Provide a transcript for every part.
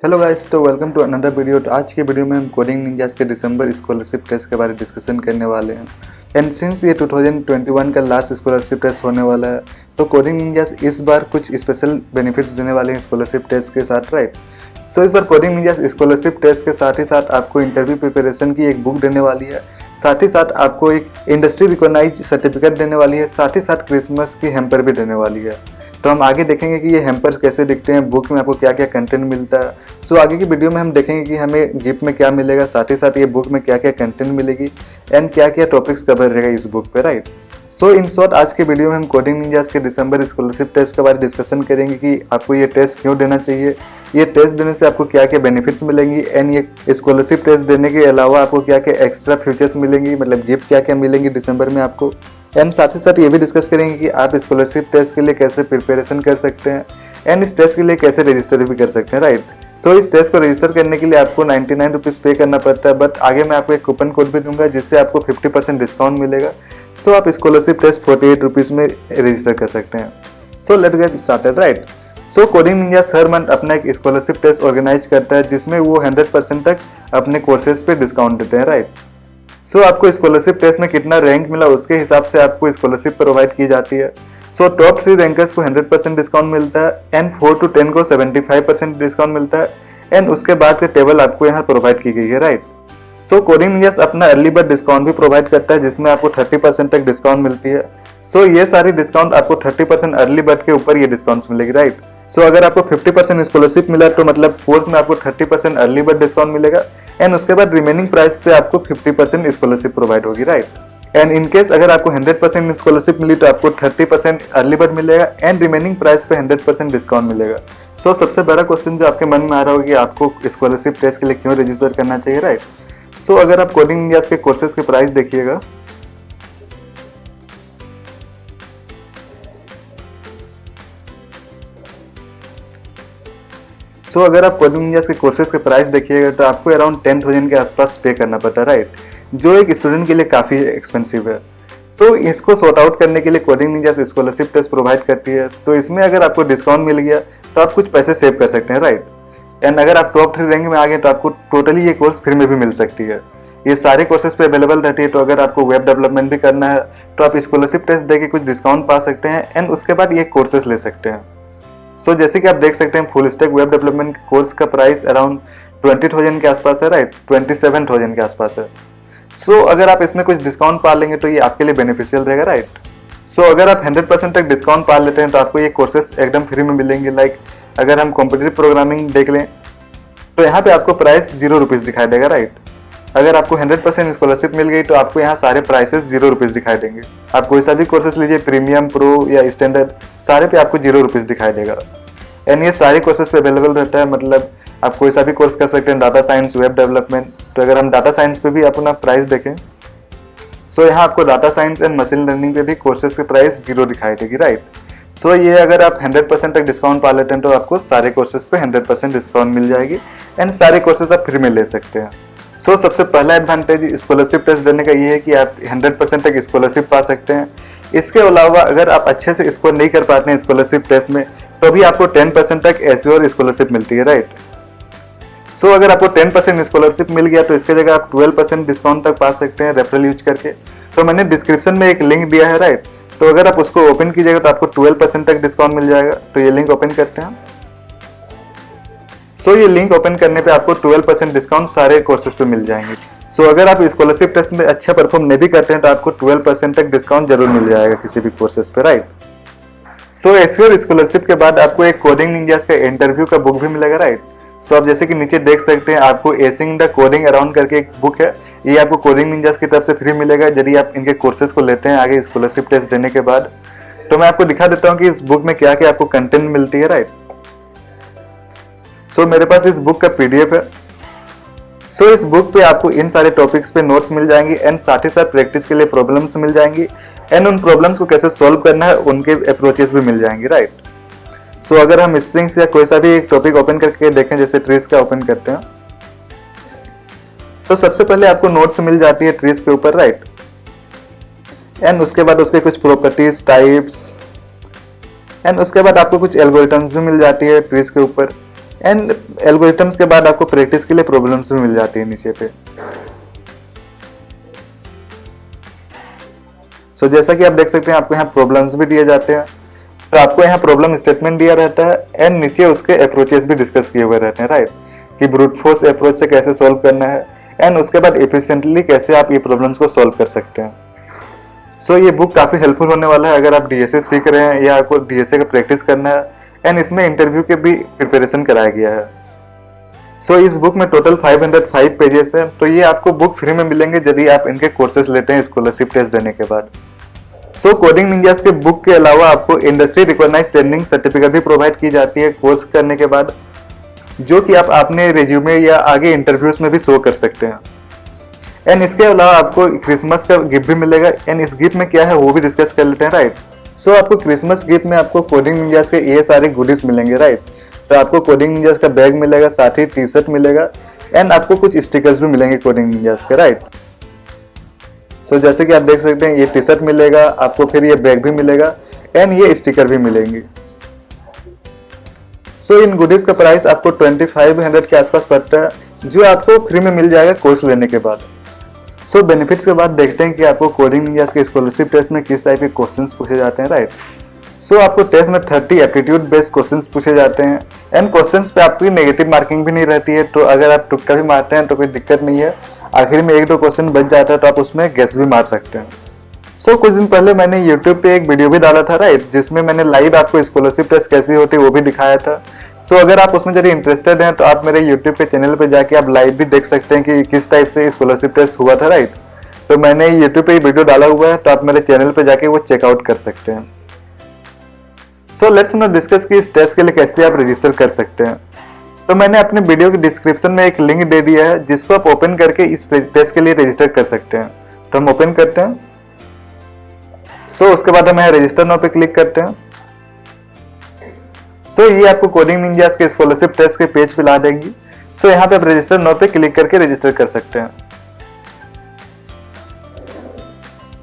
Hello guys, तो welcome to another video. तो आज के वीडियो में हम कोडिंग निंजास के दिसंबर स्कॉलरशिप टेस्ट के बारे में डिस्कशन करने वाले हैं। एंड सिंस ये 2021 का लास्ट स्कॉलरशिप टेस्ट होने वाला है, तो कोडिंग निंजास इस बार कुछ स्पेशल बेनिफिट्स देने वाले हैं स्कॉलरशिप टेस्ट के साथ, राइट। सो इस बार कोडिंग निंजास स्कॉलरशिप टेस्ट के साथ ही साथ आपको इंटरव्यू प्रिपरेशन की एक बुक देने वाली है, साथ ही साथ आपको एक इंडस्ट्री रिकॉग्नाइज सर्टिफिकेट देने वाली है, साथ ही साथ क्रिसमस की हैम्पर भी देने वाली है। तो हम आगे देखेंगे कि ये हैम्पर्स कैसे दिखते हैं, बुक में आपको क्या क्या कंटेंट मिलता है। सो आगे की वीडियो में हम देखेंगे कि हमें गिफ्ट में क्या मिलेगा, साथ ही साथ ये बुक में क्या क्या कंटेंट मिलेगी एंड क्या क्या टॉपिक्स कवर रहेगा इस बुक पे, राइट। सो इन शॉर्ट आज के वीडियो में हम कोडिंग निंजास के दिसंबर स्कॉलरशिप टेस्ट के बारे में डिस्कशन करेंगे कि आपको ये टेस्ट क्यों देना चाहिए, ये टेस्ट देने से आपको क्या क्या बेनिफिट्स मिलेंगी एंड ये स्कॉलरशिप टेस्ट देने के अलावा आपको क्या क्या एक्स्ट्रा फ्यूचर्स मिलेंगी, मतलब गिफ्ट क्या क्या मिलेंगी दिसंबर में आपको। एंड साथ ही साथ ये भी डिस्कस करेंगे कि आप स्कॉलरशिप टेस्ट के लिए कैसे प्रिपरेशन कर सकते हैं एंड इस टेस्ट के लिए कैसे रजिस्टर भी कर सकते हैं, राइट। सो इस टेस्ट को रजिस्टर करने के लिए आपको 99 रुपीज़ पे करना पड़ता है, बट आगे मैं आपको एक कूपन कोड भी दूंगा जिससे आपको 50% डिस्काउंट मिलेगा। सो आप स्कॉलरशिप टेस्ट 48 रुपीज़ में रजिस्टर कर सकते हैं। So let's get started, right. So coding ninjas her month अपना एक स्कॉलरशिप टेस्ट ऑर्गेनाइज करता है जिसमें वो 100% तक अपने कोर्सेज पे डिस्काउंट देते हैं, राइट। सो आपको स्कॉलरशिप टेस्ट में कितना रैंक मिला उसके हिसाब से आपको स्कॉलरशिप प्रोवाइड की जाती है। सो टॉप 3 रैंकर्स को 100% डिस्काउंट मिलता है एंड 4 to 10 को 75% डिस्काउंट मिलता है एंड उसके बाद के टेबल आपको यहाँ प्रोवाइड की गई है, राइट। सो कोडिंग निंजास अपना अर्ली बर्ड डिस्काउंट भी प्रोवाइड करता है जिसमें आपको 30% तक डिस्काउंट मिलती है। सो ये सारी डिस्काउंट आपको 30% अर्ली बर्ड के ऊपर ये डिस्काउंट्स मिलेगी, राइट। सो अगर आपको 50% स्कॉलरशिप मिला तो मतलब कोर्स में आपको 30% अर्ली बर्ड डिस्काउंट मिलेगा एंड उसके बाद रिमेनिंग प्राइस पे आपको 50% स्कॉलरशिप प्रोवाइड होगी, राइट। एंड इन केस अगर आपको 100% स्कॉलरशिप मिली तो आपको 30% अर्ली बर्ड मिलेगा एंड रिमेनिंग प्राइस पे 100% डिस्काउंट मिलेगा। सो सबसे बड़ा क्वेश्चन जो आपके मन में आ रहा होगा कि आपको स्कॉलरशिप टेस्ट के लिए क्यों रजिस्टर करना चाहिए, राइट। सो अगर आप कोडिंग निंजास के कोर्सेज के प्राइस देखिएगा, सो अगर आप कोडिंग निंजास के कोर्सेज के प्राइस देखिएगा तो आपको अराउंड 10,000 के आसपास पे करना पड़ता है, राइट, जो एक स्टूडेंट के लिए काफ़ी एक्सपेंसिव है। तो इसको सॉर्ट आउट करने के लिए Coding Ninjas scholarship test provide करती है, तो इसमें अगर आपको डिस्काउंट मिल गया तो आप कुछ पैसे सेव कर सकते हैं, राइट। एंड अगर आप टॉप 3 रैंक में आ गए तो आपको टोटली ये कोर्स फ्री में भी मिल सकती है। ये सारे कोर्सेज पे अवेलेबल रहती है, तो अगर आपको वेब डेवलपमेंट भी करना है तो आप स्कॉलरशिप टेस्ट देके कुछ डिस्काउंट पा सकते हैं एंड उसके बाद ये कोर्सेज ले सकते हैं। सो जैसे कि आप देख सकते हैं full stack web development course का प्राइस अराउंड 20,000 के आसपास है, राइट, 27,000 के आसपास है। सो अगर आप इसमें कुछ डिस्काउंट पा लेंगे तो ये आपके लिए बेनिफिशियल रहेगा, राइट। सो अगर आप 100% तक डिस्काउंट पा लेते हैं तो आपको ये कोर्सेज एकदम फ्री में मिलेंगे। लाइक अगर हम कॉम्पिटिटिव प्रोग्रामिंग देख लें तो यहाँ पे आपको प्राइस 0 रुपीज़ दिखाई देगा, राइट। अगर आपको 100% स्कॉलरशिप मिल गई तो आपको यहाँ सारे प्राइसेस 0 रुपीज़ दिखाई देंगे। आप कोई सा भी कोर्सेस लीजिए, प्रीमियम, प्रो या स्टैंडर्ड, सारे पे आपको 0 रुपीज़ दिखाई देगा। एंड ये सारे कोर्सेज पे अवेलेबल रहता है, मतलब आप कोई सा भी कोर्स कर सकते हैं, डाटा साइंस, वेब डेवलपमेंट। तो अगर हम डाटा साइंस पे भी अपना प्राइस देखें, सो यहाँ आपको data science and machine learning पे भी कोर्सेज के प्राइस 0 दिखाई देगी, राइट। सो ये अगर आप 100% तक डिस्काउंट पा लेते हैं तो आपको सारे कोर्सेज पे 100% डिस्काउंट मिल जाएगी एंड सारे कोर्सेज आप फ्री में ले सकते हैं। सो सबसे पहला एडवांटेज स्कॉलरशिप टेस्ट देने का ये है कि आप 100% तक स्कॉलरशिप पा सकते हैं। इसके अलावा अगर आप अच्छे से स्कोर नहीं कर पाते हैं स्कॉलरशिप टेस्ट में तो भी आपको 10% तक एश्योर स्कॉलरशिप मिलती है, राइट। सो अगर आपको 10% स्कॉलरशिप मिल गया तो इसके जगह आप 12% डिस्काउंट तक पा सकते हैं रेफरल यूज करके। तो मैंने डिस्क्रिप्शन में एक लिंक दिया है, राइट, तो अगर आप उसको ओपन कीजिएगा तो आपको 12% तक डिस्काउंट मिल जाएगा। तो ये लिंक ओपन करते हैं। सो ये लिंक ओपन करने पे आपको 12% डिस्काउंट सारे कोर्सेज पे मिल जाएंगे। सो अगर आप स्कॉलरशिप टेस्ट में अच्छा परफॉर्म नहीं भी करते हैं तो आपको 12% तक डिस्काउंट जरूर मिल जाएगा किसी भी कोर्सेज पे, राइट। सो एश्योर स्कॉलरशिप के बाद आपको एक कोडिंग निंजास का इंटरव्यू का बुक भी मिलेगा, राइट। सो आप जैसे कि नीचे देख सकते हैं आपको एसिंग द कोडिंग अराउंड करके एक बुक है, ये आपको कोडिंग निंजास की तरफ से फ्री मिलेगा यदि आप इनके कोर्सेज को लेते हैं आगे स्कॉलरशिप टेस्ट देने के बाद। तो मैं आपको दिखा देता हूँ कि इस बुक में क्या क्या आपको कंटेंट मिलती है, राइट। सो मेरे पास इस बुक का PDF है। सो इस बुक पे आपको इन सारे टॉपिक्स पे नोट्स मिल जाएंगे एंड साथ ही साथ प्रैक्टिस के लिए प्रॉब्लम्स मिल जाएंगी एंड उन प्रॉब्लम्स को कैसे सॉल्व करना है उनके अप्रोचेस भी मिल जाएंगे, राइट। सो अगर हम स्ट्रिंग्स या कोई सा भी एक टॉपिक ओपन करके देखें, जैसे ट्रीज का ओपन करते हैं, तो सबसे पहले आपको नोट्स मिल जाती है ट्रीज के ऊपर, राइट। एंड उसके बाद उसके कुछ प्रॉपर्टीज, टाइप्स एंड उसके बाद आपको कुछ एल्गोरिथम्स भी मिल जाती है ट्रीज के ऊपर। एंड एल्गोरिथम्स के बाद आपको प्रैक्टिस के लिए प्रॉब्लम्स भी मिल जाती है नीचे पे। सो जैसा कि आप देख सकते हैं आपको यहाँ प्रॉब्लम्स भी दिए जाते हैं, तो आपको यहाँ प्रॉब्लम स्टेटमेंट दिया रहता है एंड नीचे उसके अप्रोचेस भी डिस्कस किए हुए रहते हैं, राइट, कि ब्रूट फोर्स अप्रोच से कैसे सॉल्व करना है एंड उसके बाद एफिशिएंटली कैसे आप ये प्रॉब्लम्स को सॉल्व कर सकते हैं। सो ये बुक काफ़ी हेल्पफुल होने वाला है अगर आप डीएसए सीख रहे हैं या आपको डीएसए का प्रैक्टिस करना है, एंड इसमें इंटरव्यू के भी प्रिपरेशन कराया गया है। सो इस बुक में टोटल 505 पेजेस है, तो ये आपको बुक फ्री में मिलेंगे यदि आप इनके कोर्सेज लेते हैं स्कॉलरशिप टेस्ट देने के बाद। सो कोडिंग निंजास के बुक के अलावा आपको इंडस्ट्री रिकॉग्नाइज्ड ट्रेनिंग सर्टिफिकेट भी प्रोवाइड की जाती है कोर्स करने के बाद, जो कि आप अपने रिज्यूमे या आगे इंटरव्यूज में भी शो कर सकते हैं। एंड इसके अलावा आपको क्रिसमस का गिफ्ट भी मिलेगा, एंड इस गिफ्ट में क्या है वो भी डिस्कस कर लेते हैं, राइट। सो आपको क्रिसमस गिफ्ट में आपको कोडिंग निंजास के ये सारे गुडीज मिलेंगे, राइट। तो आपको कोडिंग निंजास का बैग मिलेगा, साथ ही टी शर्ट मिलेगा एंड आपको कुछ स्टिकर्स भी मिलेंगे कोडिंग निंजास के, राइट। सो जैसे कि आप देख सकते हैं ये टी शर्ट मिलेगा आपको, फिर ये बैग भी मिलेगा एंड ये स्टिकर भी मिलेंगे। सो इन गुडीज का प्राइस आपको 2500 के आसपास पड़ता है, जो आपको फ्री में मिल जाएगा कोर्स लेने के बाद। सो बेनिफिट्स के बाद देखते हैं कि आपको कोडिंग निंजास के स्कॉलरशिप टेस्ट में किस टाइप के क्वेश्चंस पूछे जाते हैं, राइट। सो आपको टेस्ट में 30 एप्टीट्यूड बेस्ड क्वेश्चंस पूछे जाते हैं एंड क्वेश्चंस पे आपकी नेगेटिव मार्किंग भी नहीं रहती है, तो अगर आप तुक्का भी मारते हैं तो कोई दिक्कत नहीं है, आखिर में 1-2 क्वेश्चन बच जाता है तो आप उसमें गेस भी मार सकते हैं। सो कुछ दिन पहले मैंने YouTube पे एक वीडियो भी डाला था, राइट, जिसमें मैंने लाइव आपको स्कॉलरशिप टेस्ट कैसी होती है वो भी दिखाया था। सो अगर आप उसमें यदि इंटरेस्टेड हैं तो आप मेरे YouTube पे चैनल पे जाके आप लाइव भी देख सकते हैं कि किस टाइप से स्कॉलरशिप टेस्ट हुआ था, राइट। तो मैंने YouTube पे वीडियो डाला हुआ है, तो आप मेरे चैनल पे जाके वो चेकआउट कर सकते हैं। सो लेट्स नाउ डिस्कस कि इस टेस्ट के लिए कैसे आप रजिस्टर कर सकते हैं। तो मैंने अपने वीडियो के डिस्क्रिप्शन में एक लिंक दे दिया है जिसको आप ओपन करके इस टेस्ट के लिए रजिस्टर कर सकते हैं। तो हम ओपन करते हैं। सो उसके बाद हम यहाँ रजिस्टर नाउ पे क्लिक करते हैं। सो ये आपको कोडिंग निंजास के स्कॉलरशिप टेस्ट के पेज पे ला देंगी। सो यहाँ पे आप रजिस्टर नाउ पे क्लिक करके रजिस्टर कर सकते हैं।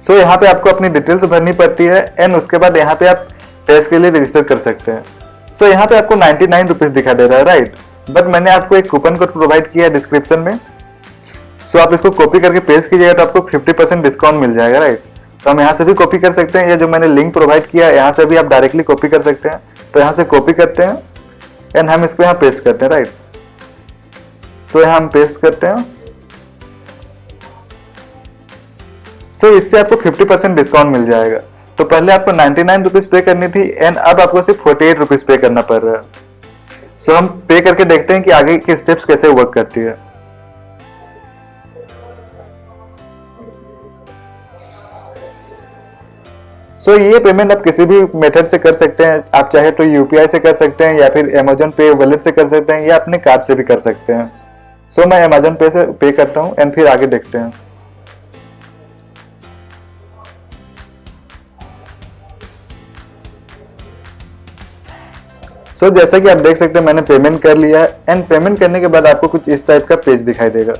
सो यहाँ पे आपको अपनी डिटेल्स भरनी पड़ती है एंड उसके बाद यहाँ पे आप टेस्ट के लिए रजिस्टर कर सकते हैं। सो यहाँ पे आपको 99 रुपीज दिखा दे रहा है, राइट, बट मैंने आपको एक कूपन कोड प्रोवाइड किया है डिस्क्रिप्शन में। सो आप इसको कॉपी करके पेस्ट कीजिएगा तो आपको 50% डिस्काउंट मिल जाएगा, राइट। तो हम यहाँ से भी कॉपी कर सकते हैं, या जो मैंने लिंक प्रोवाइड किया है यहाँ से भी आप डायरेक्टली कॉपी कर सकते हैं। तो यहाँ से कॉपी करते हैं एंड हम इसको यहाँ पेस्ट करते हैं, राइट। सो यहाँ हम पेस्ट करते हैं। सो इससे आपको 50% डिस्काउंट मिल जाएगा। तो पहले आपको 99 रुपीज पे करनी थी एंड अब आपको सिर्फ 48 रुपीज पे करना पड़ रहा है। सो हम पे करके देखते हैं कि आगे के स्टेप्स कैसे वर्क करती है। सो ये पेमेंट आप किसी भी मेथड से कर सकते हैं, आप चाहे तो यूपीआई से कर सकते हैं या फिर अमेजोन पे वॉलेट से कर सकते हैं या अपने कार्ड से भी कर सकते हैं। सो मैं अमेजोन पे से पे करता हूँ एंड फिर आगे देखते हैं। सो जैसा कि आप देख सकते हैं मैंने पेमेंट कर लिया है एंड पेमेंट करने के बाद आपको कुछ इस टाइप का पेज दिखाई देगा।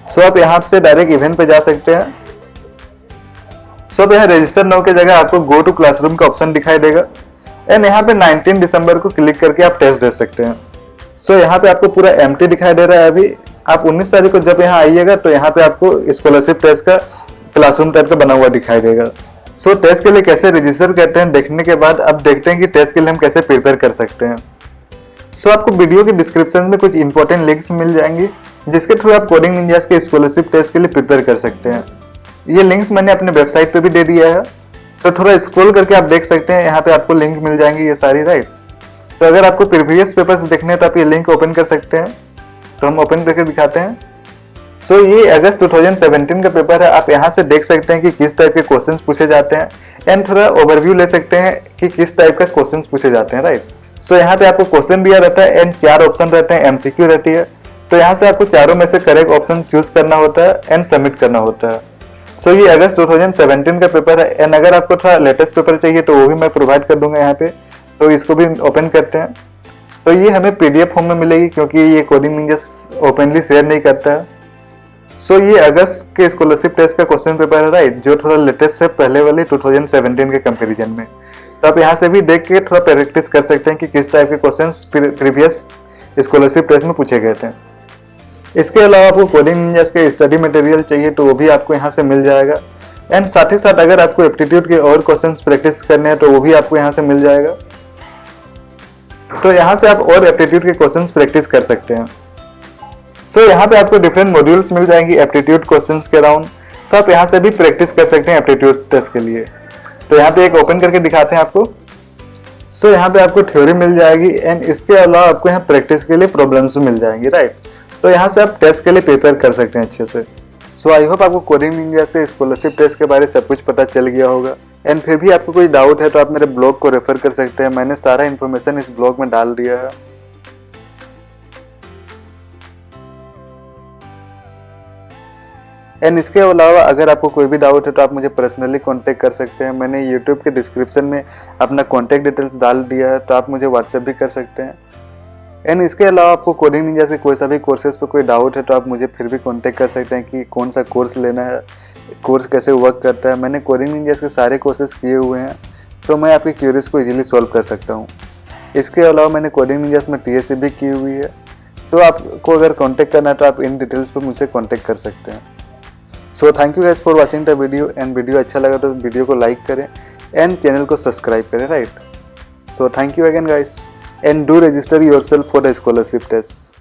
सो आप यहाँ से डायरेक्ट इवेंट पे जा सकते हैं। सो अब यहाँ रजिस्टर नाउ की जगह आपको गो टू क्लासरूम का ऑप्शन दिखाई देगा एंड यहाँ पे 19 दिसंबर को क्लिक करके आप टेस्ट दे सकते हैं। सो यहाँ पे आपको पूरा एम्प्टी दिखाई दे रहा है। अभी आप 19 तारीख को जब यहाँ आइएगा तो यहाँ पे आपको स्कॉलरशिप टेस्ट का क्लासरूम टाइप का बना हुआ दिखाई देगा। सो टेस्ट के लिए कैसे रजिस्टर करते हैं देखने के बाद अब देखते हैं कि टेस्ट के लिए हम कैसे प्रिपेयर कर सकते हैं। सो आपको वीडियो के डिस्क्रिप्शन में कुछ इंपॉर्टेंट लिंक्स मिल जाएंगी जिसके थ्रू आप कोडिंग निंजास के स्कॉलरशिप टेस्ट के लिए प्रिपेयर कर सकते हैं। ये लिंक्स मैंने अपने वेबसाइट पे भी दे दिया है, तो थोड़ा स्क्रॉल करके आप देख सकते हैं, यहाँ पे आपको लिंक मिल जाएंगी ये सारी, राइट। तो अगर आपको प्रीवियस पेपर्स देखने हैं तो आप ये लिंक ओपन कर सकते हैं। तो हम ओपन करके दिखाते हैं। सो ये अगस्त 2017 का पेपर है। आप यहाँ से देख सकते हैं कि किस टाइप के क्वेश्चंस पूछे जाते हैं एंड थोड़ा ओवरव्यू ले सकते हैं कि किस टाइप का क्वेश्चंस पूछे जाते हैं, राइट। सो यहाँ पे आपको क्वेश्चन दिया रहता है एंड 4 ऑप्शन रहते हैं, एमसीक्यू रहती है। तो यहाँ से आपको चारों में से करेक्ट ऑप्शन चूज करना होता है एंड सबमिट करना होता है। सो ये अगस्त 2017 का पेपर है एंड अगर आपको थोड़ा लेटेस्ट पेपर चाहिए तो वो भी मैं प्रोवाइड कर दूंगा यहाँ पे। तो इसको भी ओपन करते हैं। तो ये हमें पीडीएफ फॉर्म में मिलेगी क्योंकि ये कोडिंग निंजास ओपनली शेयर नहीं करता है। सो ये अगस्त के स्कॉलरशिप टेस्ट का क्वेश्चन पेपर है, राइट, जो थोड़ा लेटेस्ट है पहले वाले 2017 के कंपैरिजन में। तो आप यहाँ से भी देख के थोड़ा प्रैक्टिस कर सकते हैं कि किस टाइप के क्वेश्चंस प्रीवियस स्कॉलरशिप टेस्ट में पूछे गए थे। इसके अलावा आपको कोडिंग निंजास के स्टडी मटेरियल चाहिए तो वो भी आपको यहाँ से मिल जाएगा। एंड साथ ही साथ अगर आपको एप्टीट्यूड के और क्वेश्चंस प्रैक्टिस करने हैं तो वो भी आपको यहाँ से मिल जाएगा। तो यहाँ से आप और एप्टीट्यूड के क्वेश्चंस प्रैक्टिस कर सकते हैं। सो यहाँ पे आपको डिफरेंट मॉड्यूल्स मिल जाएंगी एप्टीट्यूड क्वेश्चंस के अराउंड। सो आप यहाँ से भी प्रैक्टिस कर सकते हैं एप्टीट्यूड टेस्ट के लिए। तो यहाँ पे एक ओपन करके दिखाते हैं आपको। सो यहाँ पे आपको थ्योरी मिल जाएगी एंड इसके अलावा आपको यहाँ प्रैक्टिस के लिए प्रॉब्लम्स मिल जाएंगी, राइट। तो यहाँ से आप टेस्ट के लिए प्रिपेयर कर सकते हैं अच्छे से। सो आई होप आपको कोडिंग निंजा से स्कॉलरशिप टेस्ट के बारे में सब कुछ पता चल गया होगा। एंड फिर भी आपको कोई डाउट है तो आप मेरे ब्लॉग को रेफर कर सकते हैं, मैंने सारा इन्फॉर्मेशन इस ब्लॉग में डाल दिया है। एंड इसके अलावा अगर आपको कोई भी डाउट है तो आप मुझे पर्सनली कांटेक्ट कर सकते हैं। मैंने यूट्यूब के डिस्क्रिप्शन में अपना कांटेक्ट डिटेल्स डाल दिया है, तो आप मुझे व्हाट्सएप भी कर सकते हैं। एंड इसके अलावा आपको कोडिंग निंजा से कोई सा भी कोर्सेज पर कोई डाउट है तो आप मुझे फिर भी कांटेक्ट कर सकते हैं कि कौन सा कोर्स लेना है, कोर्स कैसे वर्क करता है। मैंने कोडिंग निंजा के सारे कोर्सेज किए हुए हैं, तो मैं आपकी क्यूरीज को इजीली सॉल्व कर सकता हूँ। इसके अलावा मैंने कोडिंग निंजा में TSC भी की हुई है, तो आपको अगर कॉन्टेक्ट करना है तो आप इन डिटेल्स पर मुझसे कॉन्टेक्ट कर सकते हैं। So thank you guys for watching the video. And video अच्छा लगा तो वीडियो को लाइक करें एंड चैनल को सब्सक्राइब करें, right. So thank you again guys and do register yourself for the scholarship test.